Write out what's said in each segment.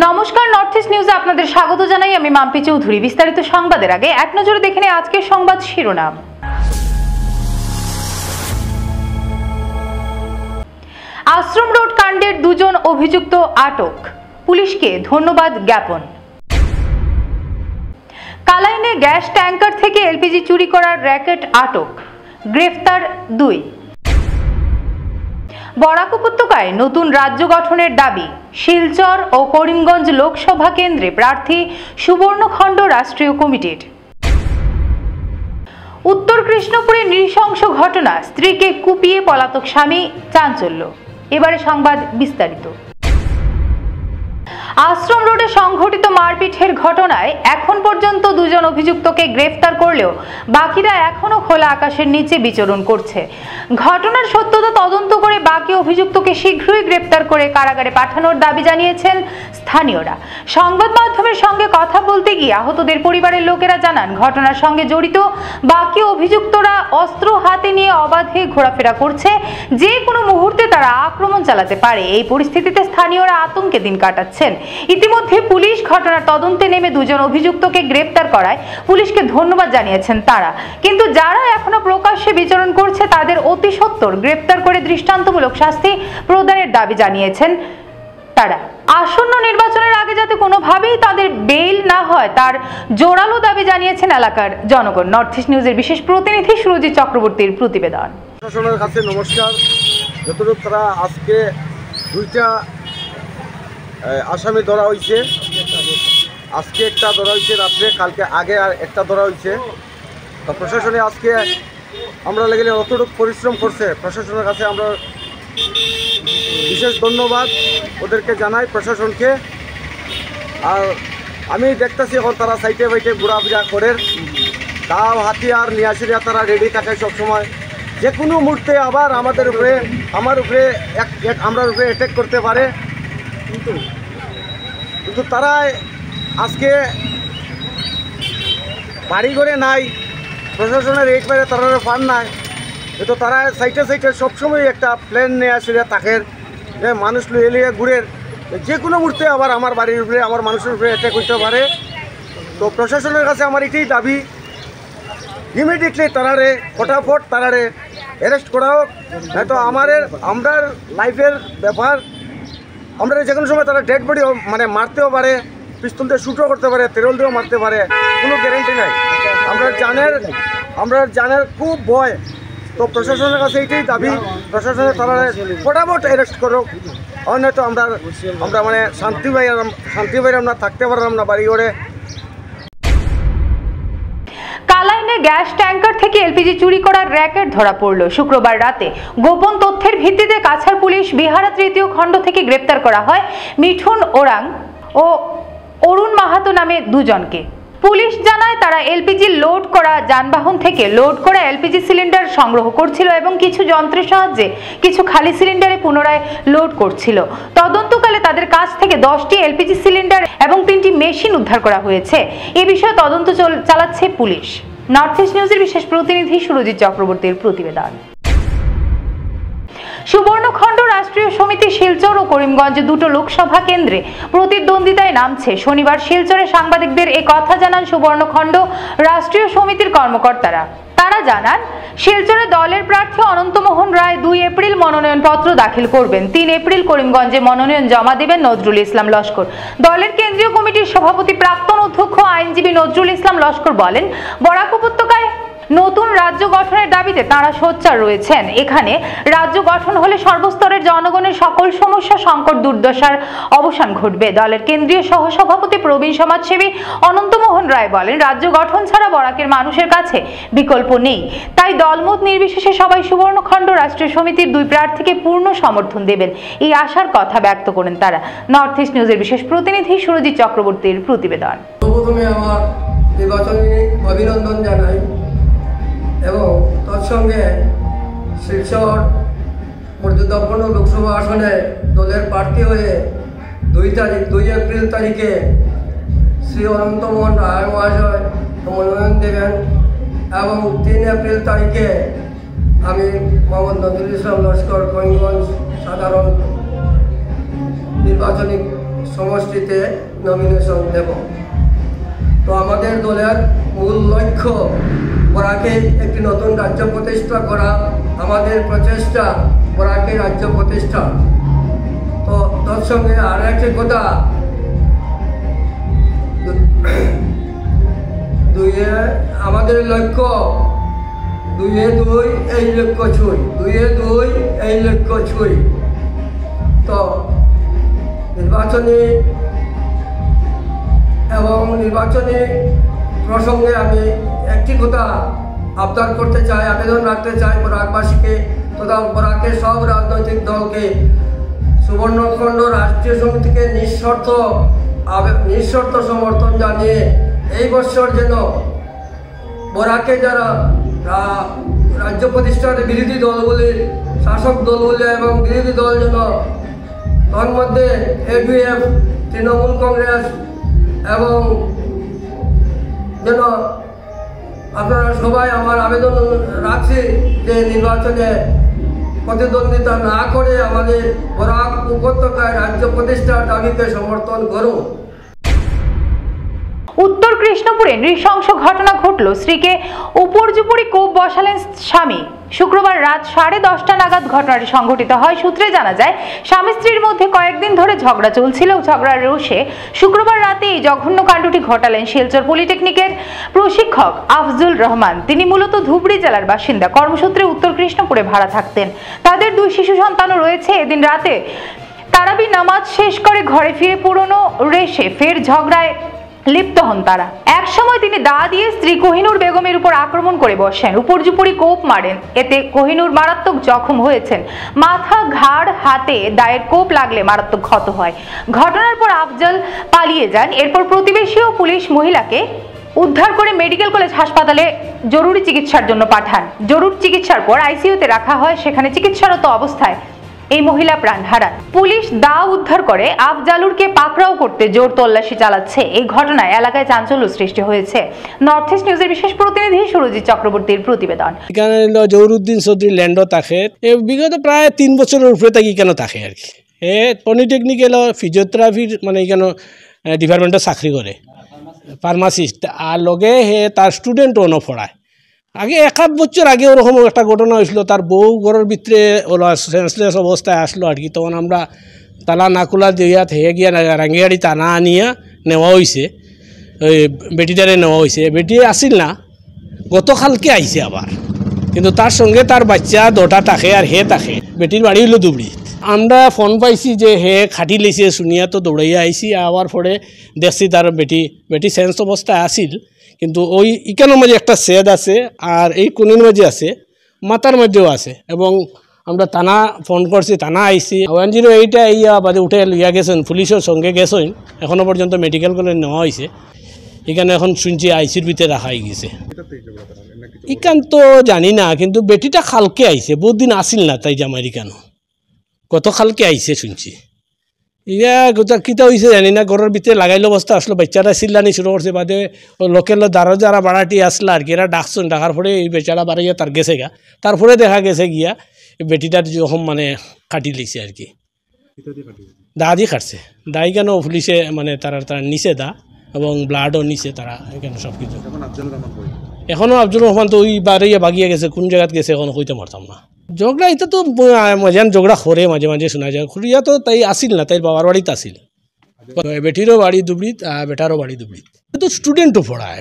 নমস্কার, north east নিউজে আপনাদের স্বাগত জানাই। আমি মাম্পি চৌধুরী। বিস্তারিত সংবাদের আগে এক নজরে দেখে নিই আজকের সংবাদ শিরোনাম। আশ্রম রোড কাণ্ডের দুজন অভিযুক্ত আটক, পুলিশকে ধন্যবাদ জ্ঞাপন। কালাইনে গ্যাস ট্যাঙ্কার থেকে এলপিজি চুরি করার র্যাকেট আটক, গ্রেফতার 2। বরাক উপত্যকায় নতুন রাজ্য গঠনের দাবি, শিলচর ও করিমগঞ্জ লোকসভা কেন্দ্রে প্রার্থী সুবর্ণখণ্ড রাষ্ট্রীয় কমিটির। উত্তর কৃষ্ণপুরে নৃশংস ঘটনা, স্ত্রীকে কুপিয়ে পলাতক স্বামী, চাঞ্চল্য। এবারে সংবাদ বিস্তারিত। আশ্রম রোডে সংঘটিত মারপিটের ঘটনায় এখন পর্যন্ত দুজন অভিযুক্তকে গ্রেফতার করলেও বাকিরা এখনো খোলা আকাশের নিচে বিচরণ করছে। ঘটনার সত্যতা তদন্ত করে বাকি অভিযুক্তকে শীঘ্রই গ্রেফতার করে কারাগারে পাঠানোর দাবি জানিয়েছেন স্থানীয়রা। সংবাদ মাধ্যমের সঙ্গে কথা বলতে গিয়ে আহতদের পরিবারের লোকেরা জানান, ঘটনার সঙ্গে জড়িত বাকি অভিযুক্তরা অস্ত্র হাতে নিয়ে অবাধে ঘোরাফেরা করছে, যে কোনো মুহূর্তে তারা আক্রমণ চালাতে পারে। এই পরিস্থিতিতে স্থানীয়রা আতঙ্কে দিন কাটাচ্ছেন। ইতিমধ্যে পুলিশ ঘটনার তদন্তে নেমে দুজন অভিযুক্তকে গ্রেফতার করায় পুলিশকে ধন্যবাদ জানিয়েছেন তারা। কিন্তু যারা এখনো প্রকাশ্যে বিচরণ করছে তাদের অতি সত্বর গ্রেফতার করে দৃষ্টান্তমূলক শাস্তি প্রদানের দাবি জানিয়েছেন তারা। আসন্ন নির্বাচনের আগে যাতে কোনোভাবেই তাদের বেইল না হয় তার জোরালো দাবি জানিয়েছেন এলাকার জনগণ। নর্থ ইস্ট নিউজের বিশেষ প্রতিনিধি সুরজিৎ চক্রবর্তীর প্রতিবেদন। প্রশাসনের কাছে নমস্কার। যতটুকু তারা আজকে দুইটা আসামি ধরা হয়েছে, আজকে একটা ধরা হয়েছে রাত্রে, কালকে আগে আর একটা ধরা হয়েছে। তো প্রশাসনে আজকে আমরা লেগে অতটুকু পরিশ্রম করছে, প্রশাসনের কাছে আমরা বিশেষ ধন্যবাদ ওদেরকে জানাই, প্রশাসনকে। আর আমি দেখতেছি এখন তারা সাইটে বাইটে ঘোরাফেরা করে, তাও হাতিয়ার নিয়ে আসিয়া তারা রেডি থাকে সবসময়, যে কোনো মুহূর্তে আবার আমাদের উপরে আমার উপরে আমরা উপরে অ্যাটাক করতে পারে। কিন্তু তারা আজকে বাড়ি ঘরে নাই, প্রশাসনের একবারে তারা ফান নাই, কিন্তু তারা সাইটে সাইটে সবসময় একটা প্ল্যান নিয়ে আসলে তাকে মানুষ এলিয়ে ঘুরের, যে কোনো মুহূর্তে আবার আমার বাড়ির উপরে আমার মানুষের উপরে অ্যাটাক করতে পারে। তো প্রশাসনের কাছে আমার এটাই দাবি, ইমিডিয়েটলি তারারে ফটাফট তারারে অ্যারেস্ট করা হোক। হয়তো আমরা লাইফের ব্যাপার, আমরা যে কোনো সময় তারা ডেড বডি মানে মারতেও পারে, পিস্তল দিয়ে শুটও করতে পারে, তেরল দিয়েও মারতে পারে, কোনো গ্যারেন্টি নাই। আমরা জানার খুব ভয়। তো প্রশাসনের কাছে এইটাই দাবি, প্রশাসনের তারা ফটাফট অ্যারেস্ট করুক, নয়তো আমরা মানে শান্তি বাইরে আমরা থাকতে পারলাম না বাড়ি ঘরে। কালাইনে গ্যাস ট্যাঙ্কার থেকে এলপিজি চুরি করার র্যাকেট ধরা পড়ল শুক্রবার রাতে। গোপন তথ্যের ভিত্তিতে কাছাড় পুলিশ বিহারা তৃতীয় খণ্ড থেকে গ্রেপ্তার করা হয় মিঠুন ওরাং ও অরুণ মাহাতো নামে দুজনকে। পুলিশ জানায় তারা এলপিজি লোড করা যানবাহন থেকে লোড করা এলপিজি সিলিন্ডার সংগ্রহ করছিল এবং কিছু যন্ত্রের সাহায্যে কিছু খালি সিলিন্ডারে পুনরায় লোড করছিল। তদন্তকালে তাদের কাছ থেকে 10টি এলপিজি সিলিন্ডার এবং 3টি মেশিন উদ্ধার করা হয়েছে। এ বিষয়ে তদন্ত চালাচ্ছে পুলিশ। নর্থ ইস্ট নিউজের বিশেষ প্রতিনিধি সুরজিৎ চক্রবর্তীর প্রতিবেদন। সুবর্ণখণ্ড রাষ্ট্রীয় সমিতি শিলচর ও করিমগঞ্জ দুটো লোকসভা কেন্দ্রে প্রতিদ্বন্দ্বিতায় নামছে। শনিবার শিলচরে সাংবাদিকদের এই কথা জানান সুবর্ণখণ্ড রাষ্ট্রীয় সমিতির কর্মকর্তারা। তারা জানান, শিলচরে দলের প্রার্থী অনন্তমোহন রায় 2 এপ্রিল মনোনয়নপত্র দাখিল করবেন। 3 এপ্রিল করিমগঞ্জে মনোনয়ন জমা দেবেন নজরুল ইসলাম লস্কর। দলের কেন্দ্রীয় কমিটির সভাপতি প্রাক্তন অধ্যক্ষ আইনজীবী নজরুল ইসলাম লস্কর বলেন, বরাক উপত্যকায় নতুন রাজ্য গঠনের দাবিতে তাঁরা সোচ্চার রয়েছেন। এখানে রাজ্য গঠন হলে সর্বস্তরের জনগণের সকল সমস্যা, সংকট, দুর্দশার অবসান ঘটবে। দলের কেন্দ্রীয় সহসভাপতি প্রবীণ সমাজসেবী অনন্তমোহন রায় বলেন, রাজ্য গঠন ছাড়া বরাকের মানুষের কাছে বিকল্প নেই। তাই দলমত নির্বিশেষে সবাই সুবর্ণখণ্ড রাষ্ট্রীয় সমিতির 2 প্রার্থীকে পূর্ণ সমর্থন দেবেন, এই আশার কথা ব্যক্ত করেন তারা। নর্থ ইস্ট নিউজের বিশেষ প্রতিনিধি সুরজিৎ চক্রবর্তীর প্রতিবেদন। প্রথমে আমার নির্বাচনী অভিনন্দন জানাই এবং তৎসঙ্গে শিলচর মর্যাদাপূর্ণ লোকসভা আসনে দলের প্রার্থী হয়ে 2 এপ্রিল তারিখে শ্রী অনন্তমোহন রায় মহাশয় মনোনয়ন দেবেন এবং 3 এপ্রিল তারিখে আমি মোহাম্মদ নজরুল ইসলাম লস্কর করিমগঞ্জ সাধারণ নির্বাচনী সমষ্টিতে নমিনেশন দেব। তো আমাদের দলের মূল লক্ষ্য বরাকে একটি নতুন রাজ্য প্রতিষ্ঠা করা, আমাদের প্রচেষ্টা বরাকে রাজ্য প্রতিষ্ঠা। তো তার সঙ্গে আর একটি কথা, আমাদের লক্ষ্য 2-2 এই লক্ষ্য ছুঁই, 2-2 এই লক্ষ্য ছুঁই। তো নির্বাচনী প্রসঙ্গে আমি একটি কথা আবদার করতে চাই, আবেদন রাখতে চাই বরাকবাসীকে তথা বরাকের সব রাজনৈতিক দলকে, সুবর্ণখণ্ড রাষ্ট্রীয় সমিতিকে নিঃশর্ত সমর্থন জানিয়ে এই বছর যেন বরাকে যারা রাজ্য প্রতিষ্ঠার বিরোধী দলগুলি, শাসক দলগুলি এবং বিরোধী দল যেন তার মধ্যে APF, তৃণমূল কংগ্রেস এবং যেন আপনারা সবাই আমার আবেদন রাখছি যে নির্বাচনে প্রতিদ্বন্দ্বিতা না করে আমাদের বরাক উপত্যকায় রাজ্য প্রতিষ্ঠার দাবিকে সমর্থন করুন। উত্তর কৃষ্ণপুরে নৃশংস ঘটনা ঘটল। স্ত্রীকে উপর্যুপরি কোপ বসালেন স্বামী। শুক্রবার রাত 10:30 নাগাদ ঘটনাটি সংঘটিত হয়। সূত্রে জানা যায়, স্বামী স্ত্রীর মধ্যে কয়েকদিন ধরে ঝগড়া চলছিল। ঝগড়ার রোষে শুক্রবার রাতে এই জঘন্য কাণ্ডটি ঘটালেন শিলচর পলিটেকনিকের প্রশিক্ষক আফজুল রহমান। তিনি মূলত ধুবড়ী জেলার বাসিন্দা, কর্মসূত্রে উত্তর কৃষ্ণপুরে ভাড়া থাকতেন। তাদের 2 শিশু সন্তানও রয়েছে। এদিন রাতে তারাবি নামাজ শেষ করে ঘরে ফিরে পুরনো রেশে ফের ঝগড়ায় লিপ্ত হন তারা। এক সময় তিনি দা দিয়ে স্ত্রী কোহিনুর বেগমের উপর আক্রমণ করে বসেন, উপর্যুপরি কোপ মারেন। এতে কোহিনুর মারাত্মক জখম হয়েছেন। মাথা, ঘাড়, হাতে দায়ের কোপ লাগলে মারাত্মক ক্ষত হয়। ঘটনার পর আফজল পালিয়ে যান। এরপর প্রতিবেশী ও পুলিশ মহিলাকে উদ্ধার করে মেডিকেল কলেজ হাসপাতালে জরুরি চিকিৎসার জন্য পাঠান। জরুরি চিকিৎসার পর আইসিইউতে রাখা হয়। সেখানে চিকিৎসারত অবস্থায় এই মহিলা প্রাণ হারান। পুলিশ দা উদ্ধার করে আফজালুরকে পাকড়াও করতে জোর তল্লাশি চালাচ্ছে। এই ঘটনায় এলাকায় চাঞ্চল্য সৃষ্টি হয়েছে। নর্থ ইস্ট নিউজের বিশেষ প্রতিনিধি সুরজিৎ চক্রবর্তীর প্রতিবেদন। এখানে জহুরুদ্দিন চৌধুরী ল্যান্ডও থাকে, বিগত প্রায় 3 বছরের উপরে থাকি কেন থাকে আর কি। পলিটেকনিক্যাল ফিজিওথেরাপির মানে এখানে ডিপার্টমেন্টে চাকরি করে, ফার্মাসিস্ট। আর লগে তার স্টুডেন্টও পড়ায়। আগে 1 বছর আগে ওরকম একটা ঘটনা হয়েছিল, তার বউ ঘরের ভিতরে সেন্সলেস অবস্থায় আসলো আর কি। তখন আমরা তালা না খোলা দিয়া থেকে গিয়া রাঙ্গিয়াড়ি টানা আনিয়া নেওয়া হয়েছে, ওই বেটিটারে নেওয়া হয়েছে। বেটি আসিল না, গতকালকে আইছে আবার, কিন্তু তার সঙ্গে তার বাচ্চা 2টা থাকে আর হে থাকে। বেটির বাড়ি হইল ধুবড়ি। আমরা ফোন পাইছি যে হে খাটি লেছে, শুনিয়া তো দৌড়াইয়া আইসি। আবার পরে দেখছি তার বেটি সেন্স অবস্থায় আসিল, কিন্তু ওই ইকানোর মাঝে একটা সেদ আছে আর এই কোণের মাঝে আছে, মাথার মধ্যেও আছে। এবং আমরা থানা ফোন করছি, থানা আইসি 108 ইয়া বাদে উঠে লিয়া গেছেন, পুলিশের সঙ্গে গেছেন। এখনও পর্যন্ত মেডিকেল কলেজ নেওয়া হয়েছে। এখানে এখন শুনছি আইসির ভিতরে রাখা গেছে। ইকান তো জানি না, কিন্তু বেটিটা খালকে আইছে, বহুত দিন আসিল না তাই জামাই কেন, গত খালকে আইছে শুনছি। ইয়া কিতা হয়েছে জানি না, ঘরের ভিতরে লাগাইলো অবস্থা আসলো, বাচ্চারা চিল্লানি শুরু করছে। বাদে লোকের দ্বারা যারা বাড়াটি আসলো আর কি, এরা ডাকছেন, ডাকার পরে এই বেচারা বাড়াইয়া তার গেছে গা। তারপরে দেখা গেছে গিয়া বেটিটার যখন মানে কাটি লিছে আর কি, দা দিয়ে কাটছে। দাই কেন পুলিশে মানে তারা নিচে দা এবং ব্লাডও নিচে তারা এখানে সব কিছু। এখনও আফজুল রহমান তো ওই বাড়িয়া বাগিয়ে গেছে, কোন জায়গাত গেছে এখনো কইতে পারতাম না। ঝগড়া এটা তো মাঝে ঝগড়া করে, মাঝে মাঝে শোনা যায়। খুঁড়িয়া তো তাই আসিল না, তাই বাবার বাড়িতে আসিল। বেটিরও বাড়ি ধুবড়িত আর বেটারও বাড়ি ধুবড়িত। তো স্টুডেন্টও পড়ায়,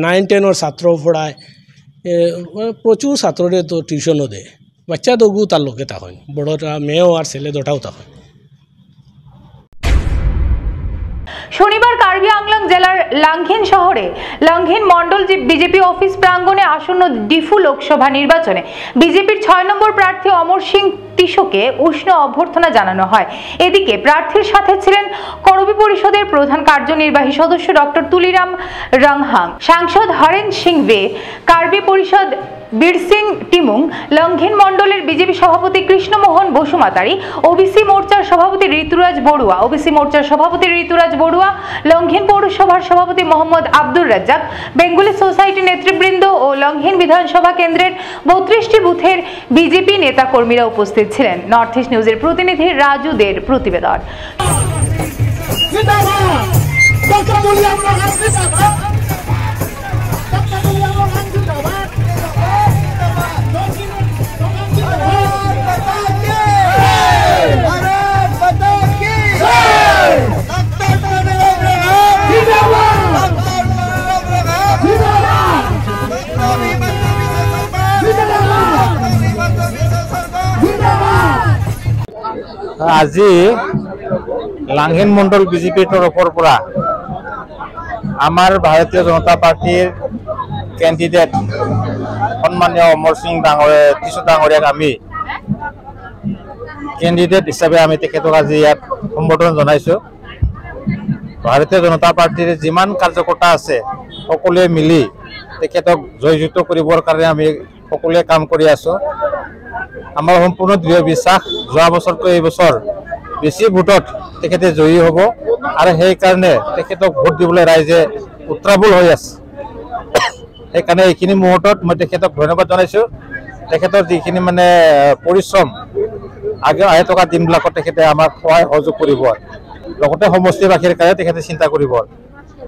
9-10 ছাত্রও পড়ায়, প্রচুর ছাত্ররে তো টিউশনও দেয়। বাচ্চা দগু তার লোকে তখন, বড়টা মেয়েও আর ছেলে 2টাও তখন। শনিবার কার্বি আংলং জেলার লাংঘিন শহরে লাংঘিন মন্ডল বিজেপি অফিস প্রাঙ্গণে আসন্ন ডিফু লোকসভা নির্বাচনে বিজেপির 6 নম্বর প্রার্থী অমর সিং টিসোকে উষ্ণ অভ্যর্থনা জানানো হয়। এদিকে প্রার্থীর সাথে ছিলেন করবি পরিষদের প্রধান কার্যনির্বাহী সদস্য ডক্টর তুলিরাম রংহাং, সাংসদ হরেন সিং বে, কার্বি পরিষদ বীর সিং টিমুং, লংঘিন মন্ডলের বিজেপি সভাপতি কৃষ্ণমোহন বসুমাতারি, ওবিসি মোর্চার সভাপতি ঋতুরাজ বড়ুয়া, লংঘিন পৌরসভার সভাপতি মোহাম্মদ আব্দুর রাজ্জাক, বেঙ্গলি সোসাইটি নেতৃবৃন্দ ও লংঘিন বিধানসভা কেন্দ্রের 32টি বুথের বিজেপি নেতা কর্মীরা উপস্থিত ছিলেন। নর্থ ইস্ট নিউজের প্রতিনিধি রাজু দের প্রতিবেদন। আজি লাংহেন মণ্ডল বিজেপিৰ তৰফৰ পৰা আমাৰ ভাৰতীয় জনতা পাৰ্টিৰ কেণ্ডিডেট সন্মানীয় অমৰ সিং ডাঙৰীয়াক আমি কেণ্ডিডেট হিচাপে আমি তেখেতক আজি ইয়াত সম্বোধন জনাইছোঁ। ভাৰতীয় জনতা পাৰ্টিৰ যিমান কাৰ্যকৰ্তা আছে সকলোৱে মিলি তেখেতক জয়যুক্ত কৰিবৰ কাৰণে আমি সকলোৱে কাম কৰি আছোঁ। আমাৰ সম্পূৰ্ণ দৃঢ় বিশ্বাস যোৱা বছৰতকৈ এই বছৰ বেছি ভোটত তেখেতে জয়ী হ'ব আৰু সেইকাৰণে তেখেতক ভোট দিবলৈ ৰাইজে উত্ৰাৱল হৈ আছে। সেইকাৰণে এইখিনি মুহূৰ্তত মই তেখেতক ধন্যবাদ জনাইছোঁ। তেখেতৰ যিখিনি মানে পৰিশ্ৰম আহি থকা দিনবিলাকত তেখেতে আমাক সহায় সহযোগ কৰিব, লগতে সমষ্টিবাসীৰ কাৰণে তেখেতে চিন্তা কৰিব।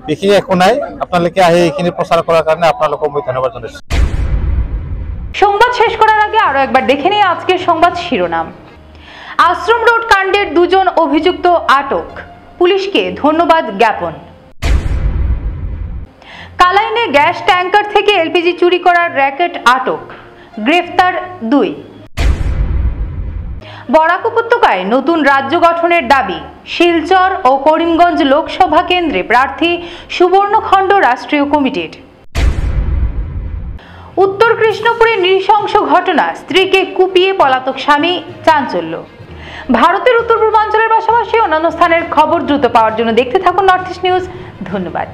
বিশেষ একো নাই, আপোনালোকে আহি এইখিনি প্ৰচাৰ কৰাৰ কাৰণে আপোনালোকক মই ধন্যবাদ জনাইছোঁ। সংবাদ শেষ করার আগে আরো একবার দেখে নিই আজকের সংবাদ শিরোনাম। আশ্রম রোড কাণ্ডের 2 জন অভিযুক্ত আটক, পুলিশকে ধন্যবাদ জ্ঞাপন। কালাইনে গ্যাস ট্যাঙ্কার থেকে এলপিজি চুরি করার র‍্যাকেট আটক, গ্রেফতার 2। বরাক উপত্যকায় নতুন রাজ্য গঠনের দাবি, শিলচর ও করিমগঞ্জ লোকসভা কেন্দ্রে প্রার্থী সুবর্ণখণ্ড রাষ্ট্রীয় কমিটির। উত্তর কৃষ্ণপুরে নৃশংস ঘটনা, স্ত্রীকে কুপিয়ে পলাতক স্বামী, চাঞ্চল্য। ভারতের উত্তর পূর্বাঞ্চলের পাশাপাশি অন্যান্য স্থানের খবর দ্রুত পাওয়ার জন্য দেখতে থাকুন নর্থ ইস্ট নিউজ। ধন্যবাদ।